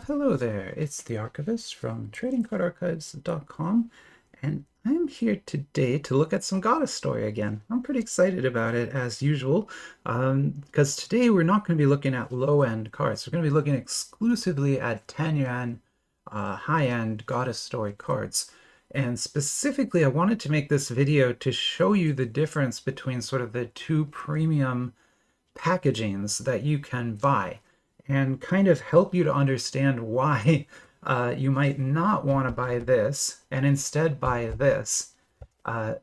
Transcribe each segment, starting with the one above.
Hello there, it's the Archivist from tradingcardarchives.com, and I'm here today to look at some Goddess Story again. I'm pretty excited about it as usual, because today we're not going to be looking at low-end cards. We're going to be looking exclusively at 10 yuan high-end Goddess Story cards. And specifically, I wanted to make this video to show you the difference between sort of the two premium packagings that you can buy and kind of help you to understand why you might not want to buy this and instead buy this. Uh,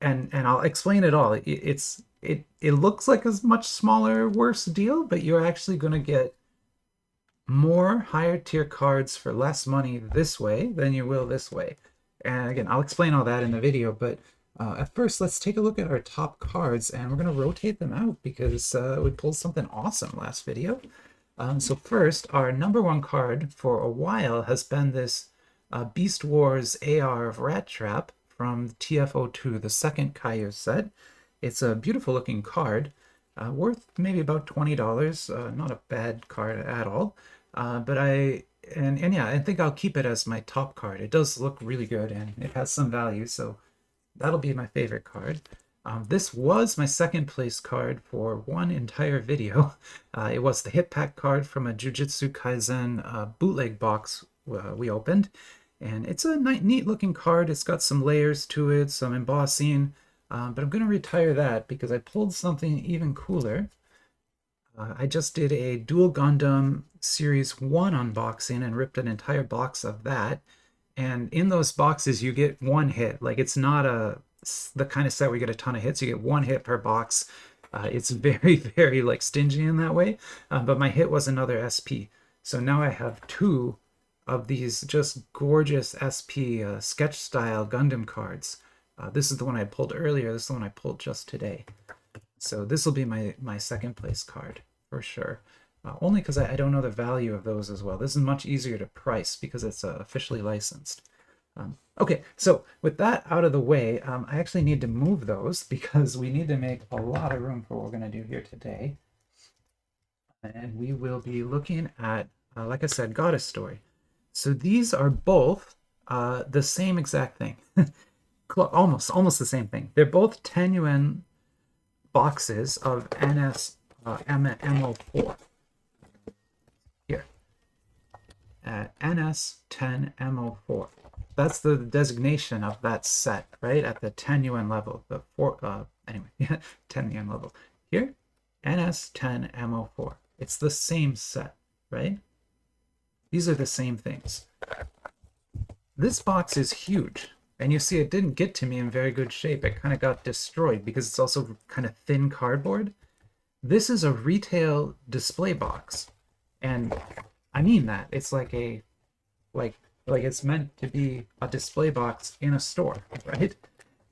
and I'll explain it all. It looks like a much smaller, worse deal, but you're actually going to get more higher tier cards for less money this way than you will this way. And again, I'll explain all that in the video, but at first, let's take a look at our top cards, and we're going to rotate them out because we pulled something awesome last video. So first, our number one card for a while has been this Beast Wars AR of Rat Trap from TFO2, the second Kaiju set. It's a beautiful looking card, worth maybe about $20, not a bad card at all. But yeah, I think I'll keep it as my top card. It does look really good and it has some value, so that'll be my favorite card. This was my second place card for one entire video. It was the hit pack card from a Jujutsu Kaisen bootleg box we opened. And it's a neat looking card. It's got some layers to it, some embossing. But I'm going to retire that because I pulled something even cooler. I just did a Dual Gundam Series 1 unboxing and ripped an entire box of that. And in those boxes, you get one hit. Like, it's not the kind of set where you get a ton of hits. You get one hit per box. It's very, very, like, stingy in that way. But my hit was another SP. So now I have two of these just gorgeous SP sketch style Gundam cards. This is the one I pulled earlier. This is the one I pulled just today. So this will be my second place card for sure. Only because I don't know the value of those as well. This is much easier to price because it's officially licensed. Okay, so with that out of the way, I actually need to move those because we need to make a lot of room for what we're going to do here today. And we will be looking at, like I said, Goddess Story. So these are both the same exact thing. almost the same thing. They're both 10 yuan boxes of NS10M04. Here. NS10M04. That's the designation of that set, right? At the 10 yuan level. Anyway, 10 yuan level. Here, NS10M04. It's the same set, right? These are the same things. This box is huge. And you see it didn't get to me in very good shape. It kind of got destroyed because it's also kind of thin cardboard. This is a retail display box. And I mean that. It's like it's meant to be a display box in a store, right?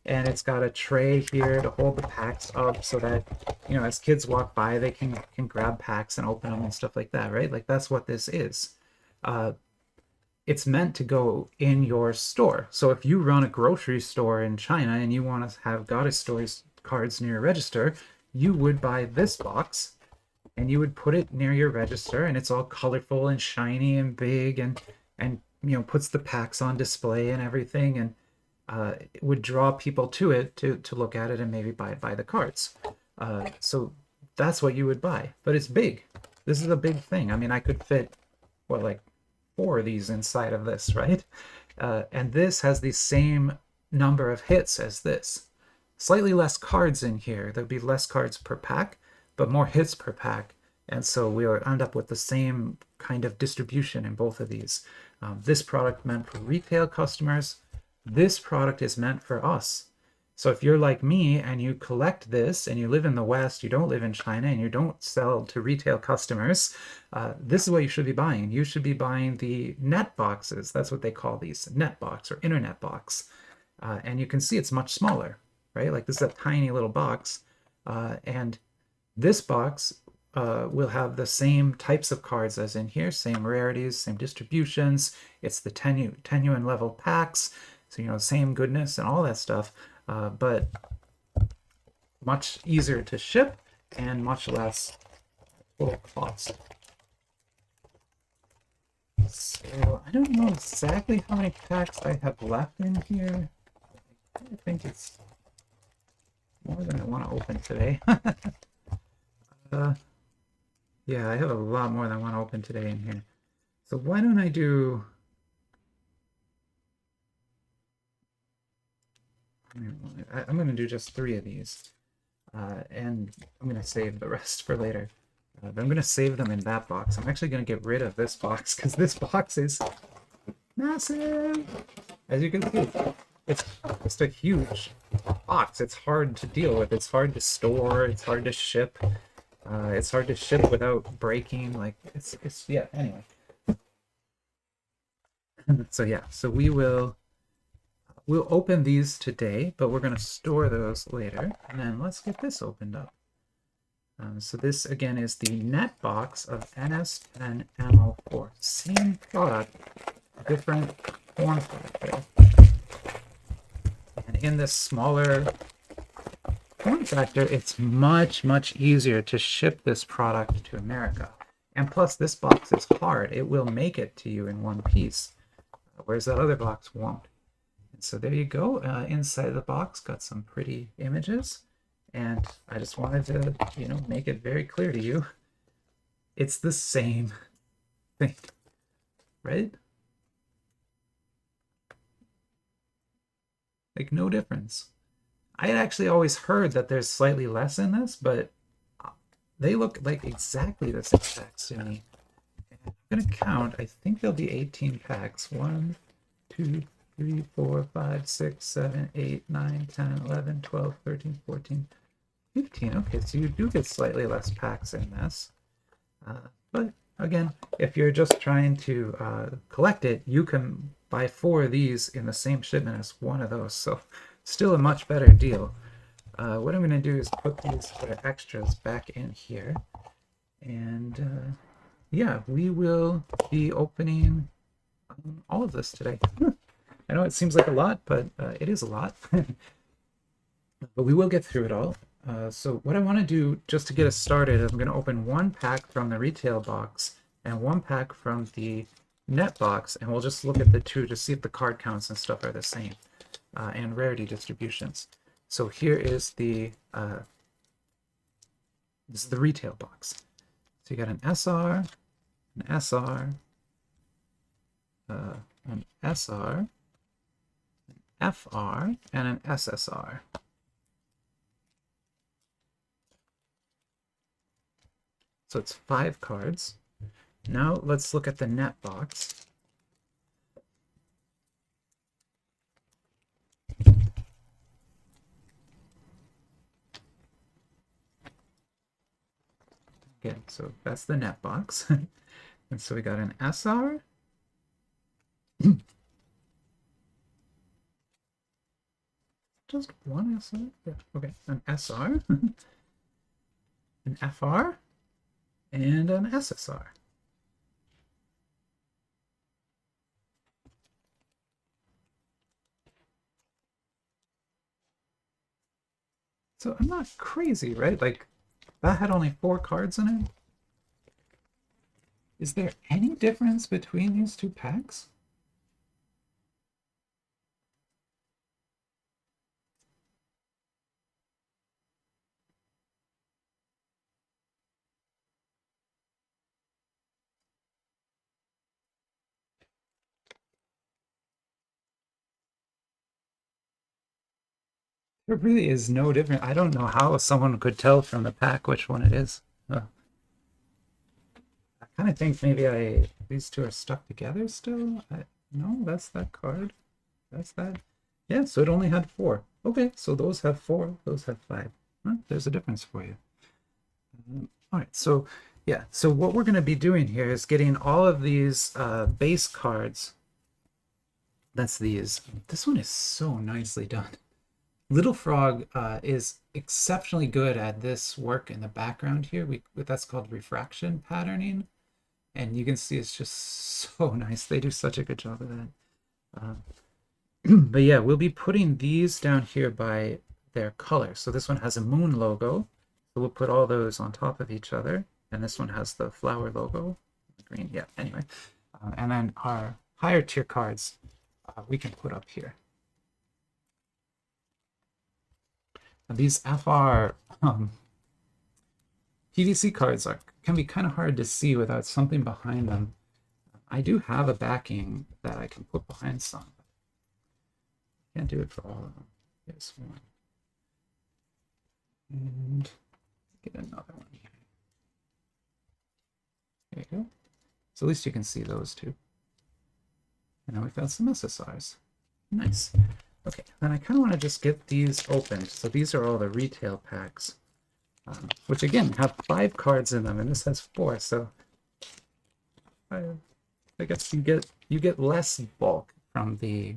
And it's got a tray here to hold the packs up so that, you know, as kids walk by, they can grab packs and open them and stuff like that, right? Like, that's what this is. It's meant to go in your store. So if you run a grocery store in China and you want to have Goddess Stories cards near your register, you would buy this box and you would put it near your register, and it's all colorful and shiny and big and you know, puts the packs on display and everything, and it would draw people to it to look at it and maybe buy the cards. So that's what you would buy. But it's big. This is a big thing. I mean, I could fit, what, like 4 of these inside of this, right? And this has the same number of hits as this. Slightly less cards in here. There'd be less cards per pack, but more hits per pack. And so we'll end up with the same kind of distribution in both of these. This product meant for retail customers. This product is meant for us. So if you're like me and you collect this and you live in the West, you don't live in China, and you don't sell to retail customers, this is what you should be buying. You should be buying the net boxes. That's what they call these, net box or internet box. And you can see it's much smaller, right? Like, this is a tiny little box. And this box will have the same types of cards as in here, same rarities, same distributions. It's the 10 yuan level packs. So, you know, same goodness and all that stuff. But much easier to ship and much less total cost. So I don't know exactly how many packs I have left in here. I think it's more than I want to open today. Yeah, I have a lot more than I want to open today in here. So why don't I do... I'm going to do just 3 of these. And I'm going to save the rest for later. But I'm going to save them in that box. I'm actually going to get rid of this box because this box is massive. As you can see, it's just a huge box. It's hard to deal with. It's hard to store. It's hard to ship. It's hard to ship without breaking. Like it's yeah. Anyway. So yeah. So we'll open these today, but we're going to store those later. And then let's get this opened up. So this again is the net box of NS10M04. Same product, different form factor. And in this smaller form factor, it's much, much easier to ship this product to America. And plus, this box is hard. It will make it to you in one piece, whereas that other box won't. And so there you go. Inside of the box, got some pretty images. And I just wanted to, make it very clear to you. It's the same thing, right? Like, no difference. I had actually always heard that there's slightly less in this, but they look like exactly the same packs to me. And I'm going to count. I think there'll be 18 packs. 1, 2, 3, 4, 5, 6, 7, 8, 9, 10, 11, 12, 13, 14, 15. Okay, so you do get slightly less packs in this. But again, if you're just trying to collect it, you can buy 4 of these in the same shipment as 1 of those. So still a much better deal. What I'm going to do is put these extras back in here. And yeah, we will be opening all of this today. I know it seems like a lot, but it is a lot. But we will get through it all. So what I want to do, just to get us started, is I'm going to open 1 pack from the retail box and 1 pack from the net box, and we'll just look at the 2 to see if the card counts and stuff are the same, and rarity distributions. So here is this is the retail box. So you got an SR, an SR, an SR, an FR, and an SSR. So it's 5 cards. Now let's look at the net box. Okay, so that's the net box. And so we got an SR. Just 1 SR? Yeah, okay. An SR, an FR, and an SSR. So I'm not crazy, right? Like, that had only 4 cards in it. Is there any difference between these 2 packs? There really is no difference. I don't know how someone could tell from the pack which one it is. I kind of think maybe these 2 are stuck together still. No, that's that card. That's that. Yeah, so it only had 4. Okay, so those have 4, those have 5. Well, there's a difference for you. All right, so yeah, so what we're going to be doing here is getting all of these base cards. That's these. This one is so nicely done. Little Frog is exceptionally good at this work in the background here. That's called refraction patterning. And you can see it's just so nice. They do such a good job of that. But yeah, we'll be putting these down here by their color. So this one has a moon logo. So we'll put all those on top of each other. And this one has the flower logo. Green, yeah, anyway. And then our higher tier cards we can put up here. Now, these FR PVC cards can be kind of hard to see without something behind them. I do have a backing that I can put behind some. Can't do it for all of them. Here's one. And get another one here. There you go. So at least you can see those two. And now we've got some SSRs. Nice. Okay, then I kind of want to just get these opened. So these are all the retail packs, which again have 5 cards in them, and this has 4. So I guess you get less bulk from the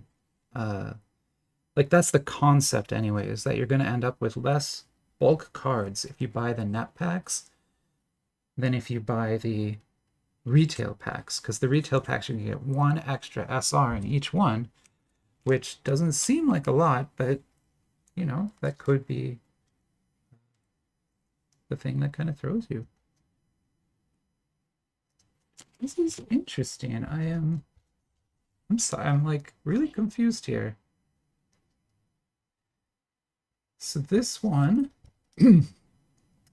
like that's the concept anyway, is that you're going to end up with less bulk cards if you buy the net packs than if you buy the retail packs, because the retail packs you can get 1 extra SR in each one, which doesn't seem like a lot, but you know, that could be the thing that kind of throws you. This is interesting. I'm sorry, I'm like really confused here. So this one,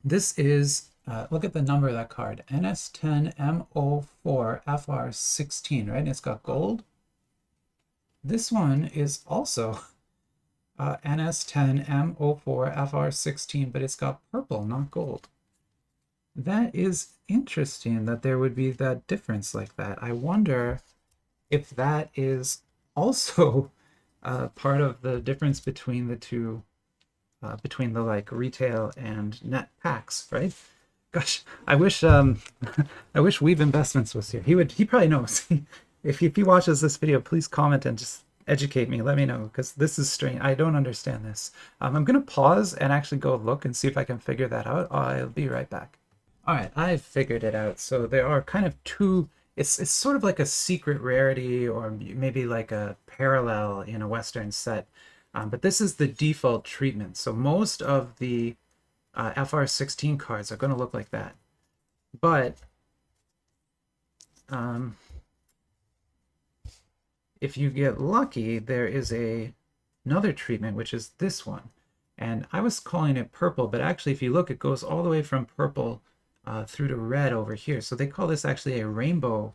this is, look at the number of that card, NS10M04 FR16, right? And it's got gold. This one is also NS10M04 FR16, but it's got purple, not gold. That is interesting that there would be that difference like that. I wonder if that is also part of the difference between the two, between the like retail and net packs, right? Gosh, I wish I wish Weave Investments was here. He probably knows. If he watches this video, please comment and just educate me. Let me know, because this is strange. I don't understand this. I'm gonna pause and actually go look and see if I can figure that out. I'll be right back. All right, I've figured it out. So there are kind of two. It's sort of like a secret rarity, or maybe like a parallel in a Western set. But this is the default treatment. So most of the FR16 cards are going to look like that. But if you get lucky, there is another treatment, which is this one. And I was calling it purple, but actually if you look, it goes all the way from purple through to red over here. So they call this actually a rainbow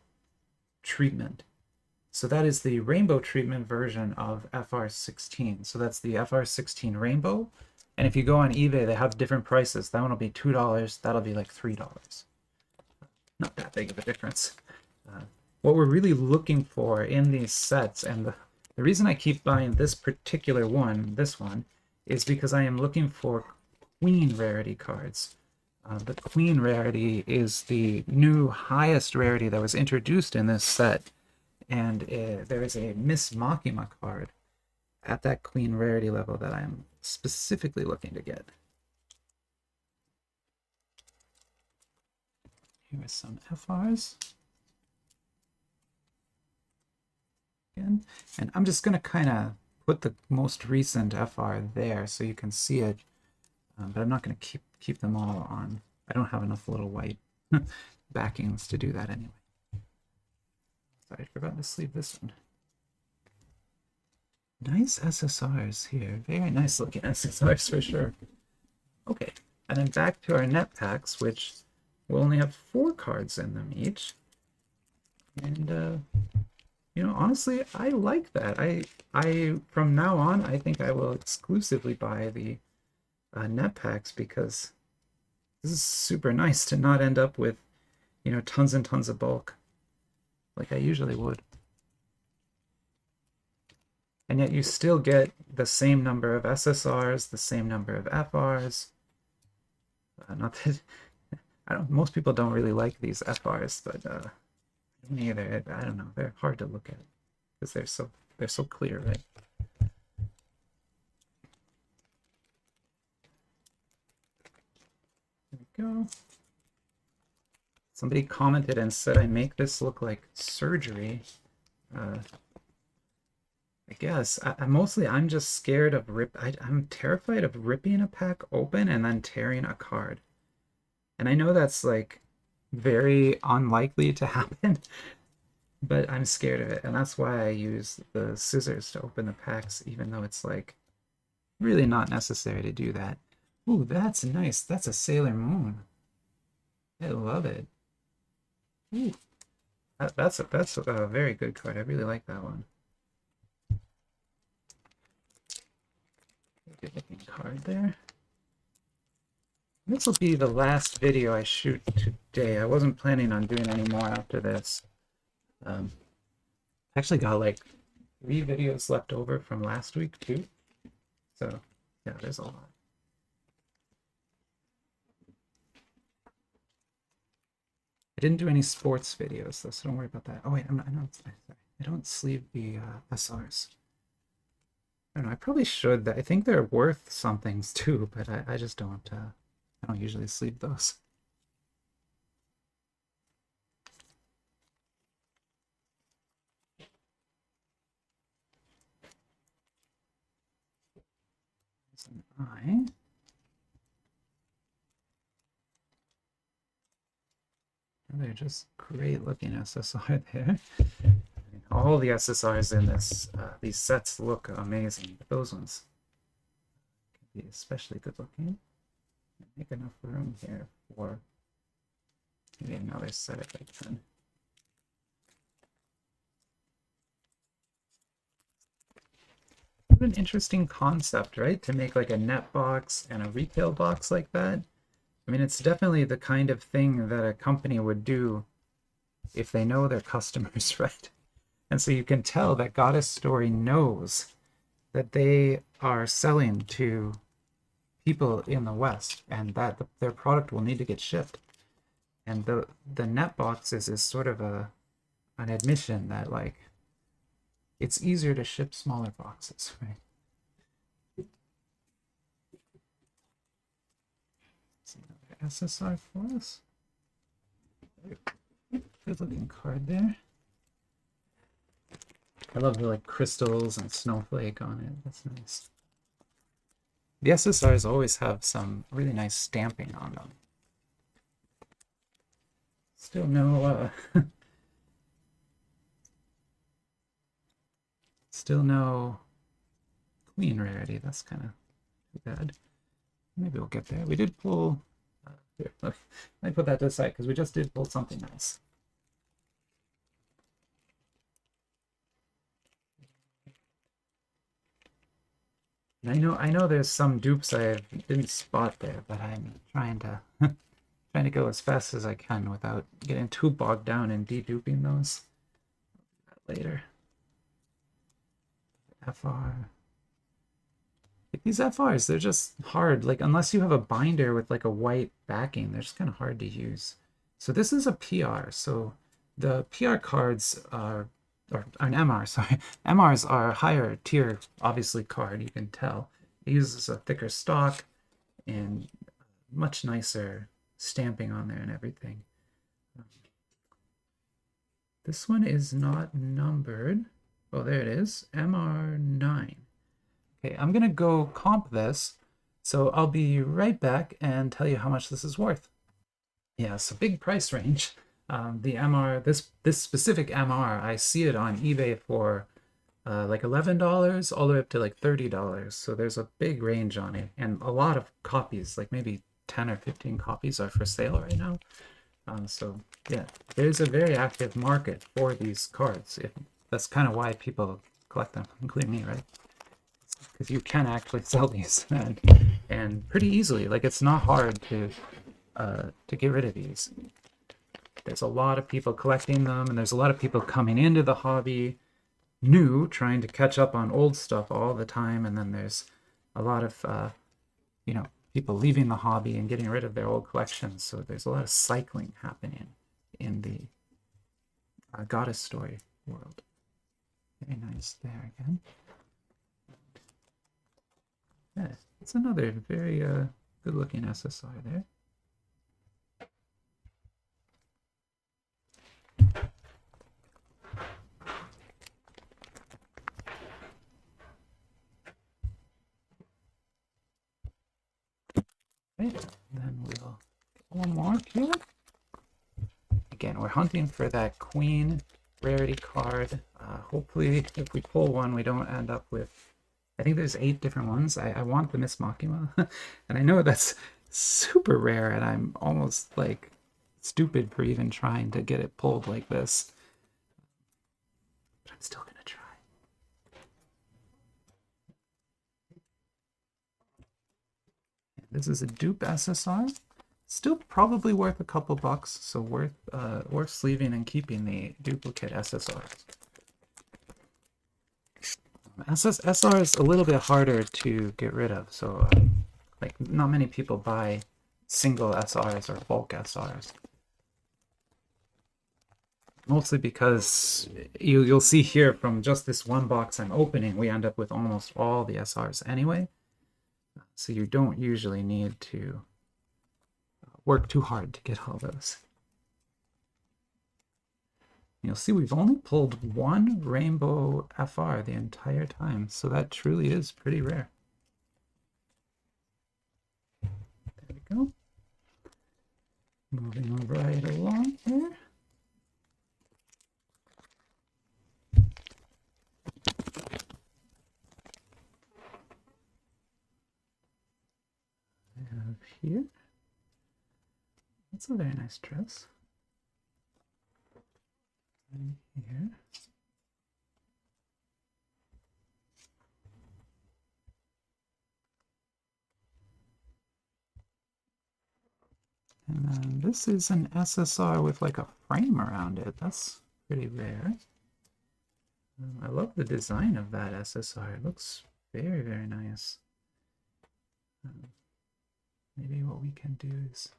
treatment. So that is the rainbow treatment version of FR16. So that's the FR16 rainbow. And if you go on eBay, they have different prices. That one will be $2. That'll be like $3. Not that big of a difference. What we're really looking for in these sets, and the reason I keep buying this particular one, this one, is because I am looking for Queen rarity cards. The Queen rarity is the new highest rarity that was introduced in this set. And there is a Miss Makima card at that Queen rarity level that I'm specifically looking to get. Here are some FRs. Again. And I'm just going to kind of put the most recent FR there so you can see it. But I'm not going to keep them all on. I don't have enough little white backings to do that anyway. Sorry, I forgot to sleeve this one. Nice SSRs here. Very nice looking SSRs for sure. Okay, and then back to our net packs, which will only have 4 cards in them each. And you know, honestly, I like that. I from now on, I think I will exclusively buy the net packs, because this is super nice to not end up with, you know, tons and tons of bulk like I usually would. And yet you still get the same number of SSRs, the same number of FRs. Not that most people don't really like these FRs, but me either. I don't know. They're hard to look at because they're so clear, right? There we go. Somebody commented and said I make this look like surgery. I guess. I'm just scared of I'm terrified of ripping a pack open and then tearing a card. And I know that's like very unlikely to happen, but I'm scared of it, and that's why I use the scissors to open the packs, even though it's like really not necessary to do that. Ooh, that's nice. That's a Sailor Moon. I love it. Ooh, that's a very good card. I really like that one. Good looking card there. This will be the last video I shoot today. I wasn't planning on doing any more after this. Actually got like 3 videos left over from last week too. So yeah, there's a lot. I didn't do any sports videos though, so don't worry about that. Oh wait, I don't sleeve the SRs. I don't know, I probably should. I think they're worth some things too, but I just don't I don't usually sleeve those. There's an eye. They're just great looking SSR there. All the SSRs in this these sets look amazing, but those ones can be especially good looking. Make enough room here for maybe another set if I can. What an interesting concept, right? To make like a net box and a retail box like that. I mean, it's definitely the kind of thing that a company would do if they know their customers, right? And so you can tell that Goddess Story knows that they are selling to people in the West and that their product will need to get shipped. And the net boxes is sort of an admission that like it's easier to ship smaller boxes, right? Let's see another SSR for us. Good looking card there. I love the like crystals and snowflake on it. That's nice. The SSRs always have some really nice stamping on them. Still no still no queen rarity. That's kind of too bad. Maybe we'll get there. We did pull here, look, let me put that to the side because we just did pull something nice. And I know there's some dupes I didn't spot there, but I'm trying to trying to go as fast as I can without getting too bogged down in deduping those. I'll do that later. FR. These FRs, they're just hard. Like, unless you have a binder with like a white backing, they're just kind of hard to use. So this is a PR. So the PR cards are, or an MR, sorry. MRs are a higher tier, obviously, card, you can tell. It uses a thicker stock and much nicer stamping on there and everything. This one is not numbered. Oh, there it is, MR9. Okay, I'm gonna go comp this, so I'll be right back and tell you how much this is worth. Yeah, so big price range. The MR, this specific MR, I see it on eBay for like $11 all the way up to like $30. So there's a big range on it, and a lot of copies, like maybe 10 or 15 copies are for sale right now. So yeah, there's a very active market for these cards. That's kind of why people collect them, including me, right? Because you can actually sell these and pretty easily. Like, it's not hard to get rid of these. There's a lot of people collecting them, and there's a lot of people coming into the hobby new, trying to catch up on old stuff all the time, and then there's a lot of you know, people leaving the hobby and getting rid of their old collections. So there's a lot of cycling happening in the Goddess Story world. Very nice there again. Yeah, it's another very good looking SSR there. Right, then we'll get one more here. Again, we're hunting for that queen rarity card. Hopefully, if we pull one, we don't end up with... I think there's 8 different ones. I want the Miss Makima, and I know that's super rare, and I'm almost like stupid for even trying to get it pulled like this. But I'm still gonna try. This is a dupe SSR. Still probably worth a couple bucks, so worth sleeving and keeping the duplicate SSRs. SR is a little bit harder to get rid of, so like not many people buy single SRs or bulk SRs. Mostly because you'll see here from just this one box I'm opening, we end up with almost all the SRs anyway. So you don't usually need to work too hard to get all those. You'll see we've only pulled one rainbow FR the entire time, so that truly is pretty rare. There we go. Moving right along here. I have here. That's a very nice dress. Right here. And then this is an SSR with like a frame around it. That's pretty rare. I love the design of that SSR. It looks very, very nice. Maybe what we can do is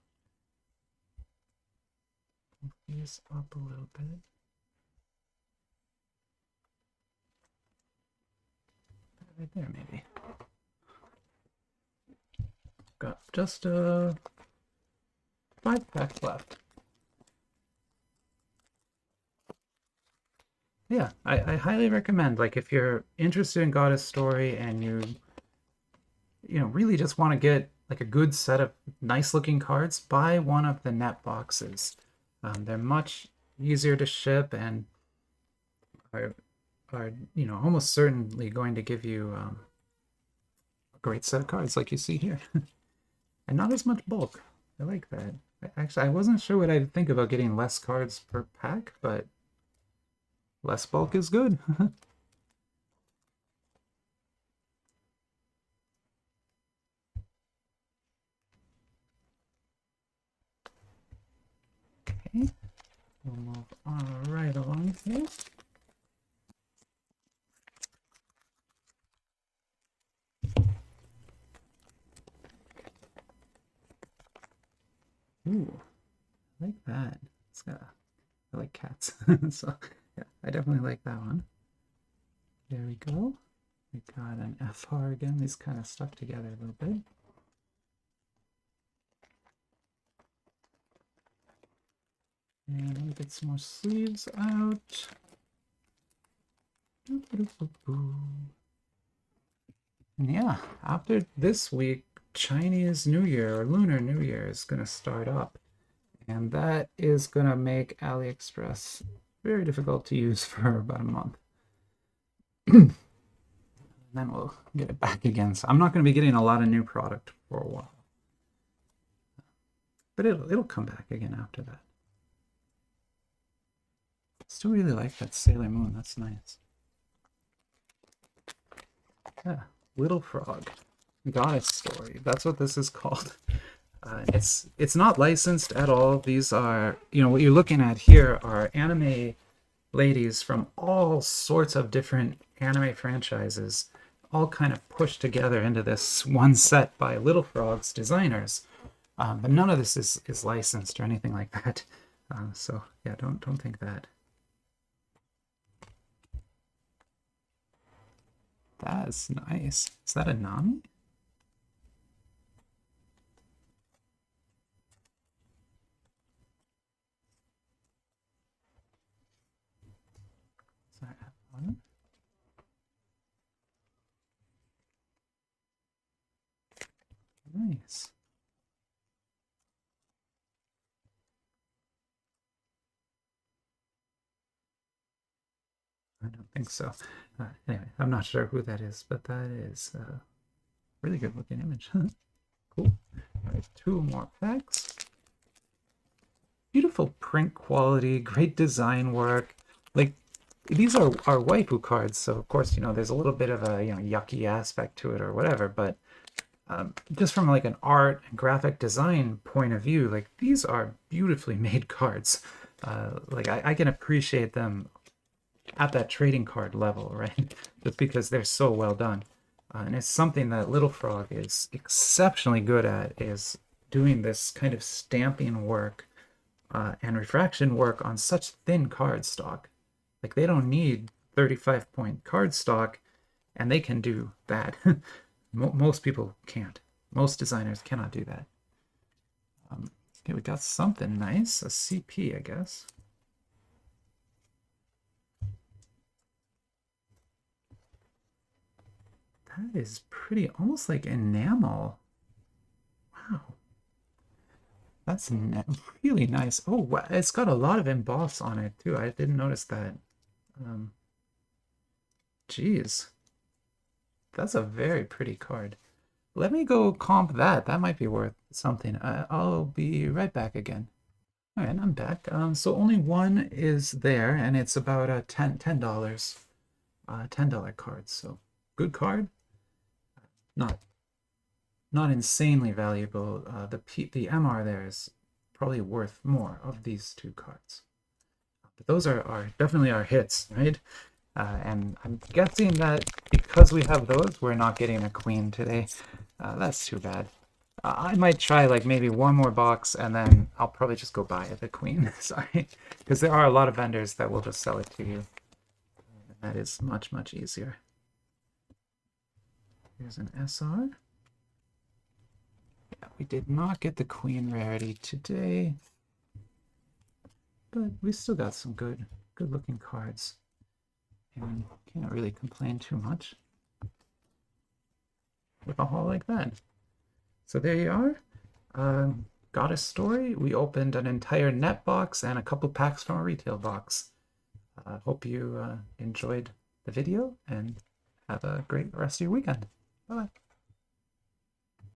move these up a little bit. Right there, maybe. Got just 5 packs left. Yeah, I highly recommend, like, if you're interested in Goddess Story and you really just want to get like a good set of nice looking cards, buy one of the net boxes. They're much easier to ship and are almost certainly going to give you a great set of cards like you see here. And not as much bulk. I like that. Actually, I wasn't sure what I'd think about getting less cards per pack, but less bulk is good. Okay, we'll move on right along here. Ooh, I like that. It's got, I like cats, so yeah, I definitely like that one. There we go. We got an FR again. These kind of stuck together a little bit. And let me get some more sleeves out. And yeah, after this week, Chinese New Year or Lunar New Year is going to start up. And that is going to make AliExpress very difficult to use for about a month. And then we'll get it back again. So I'm not going to be getting a lot of new product for a while. But it'll come back again after that. Still really like that Sailor Moon. That's nice. Yeah, Little Frog. Goddess Story. That's what this is called. It's not licensed at all. These are, what you're looking at here are anime ladies from all sorts of different anime franchises, all kind of pushed together into this one set by Little Frog's designers. But none of this is licensed or anything like that. So yeah, don't think that. That's nice. Is that a Nami? Is that F1? Nice. I don't think so. Anyway, I'm not sure who that is, but that is a really good looking image. Cool. All right, 2 more packs. Beautiful print quality, great design work. Like, these are waifu cards, so of course, there's a little bit of a yucky aspect to it or whatever, but just from like an art and graphic design point of view, like these are beautifully made cards. Like I can appreciate them at that trading card level, right? Just because they're so well done. And it's something that Little Frog is exceptionally good at, is doing this kind of stamping work and refraction work on such thin card stock. Like they don't need 35-point card stock, and they can do that. Most people can't. Most designers cannot do that. Okay, we got something nice, a CP, I guess. That is pretty, almost like enamel. Wow. That's really nice. Oh, wow. It's got a lot of emboss on it, too. I didn't notice that. Geez. That's a very pretty card. Let me go comp that. That might be worth something. I'll be right back again. All right, I'm back. So only one is there, and it's about $10, $10 card. So good card. Not insanely valuable. The MR there is probably worth more of these 2 cards. But those are definitely our hits, right? And I'm guessing that because we have those, we're not getting a queen today. That's too bad. I might try like maybe one more box, and then I'll probably just go buy the queen. Sorry, because there are a lot of vendors that will just sell it to you. And that is much, much easier. Here's an SR. Yeah, we did not get the queen rarity today, but we still got some good looking cards. And can't really complain too much with a haul like that. So there you are. Got a story. We opened an entire net box and a couple packs from a retail box. Hope you enjoyed the video, and have a great rest of your weekend. Bye.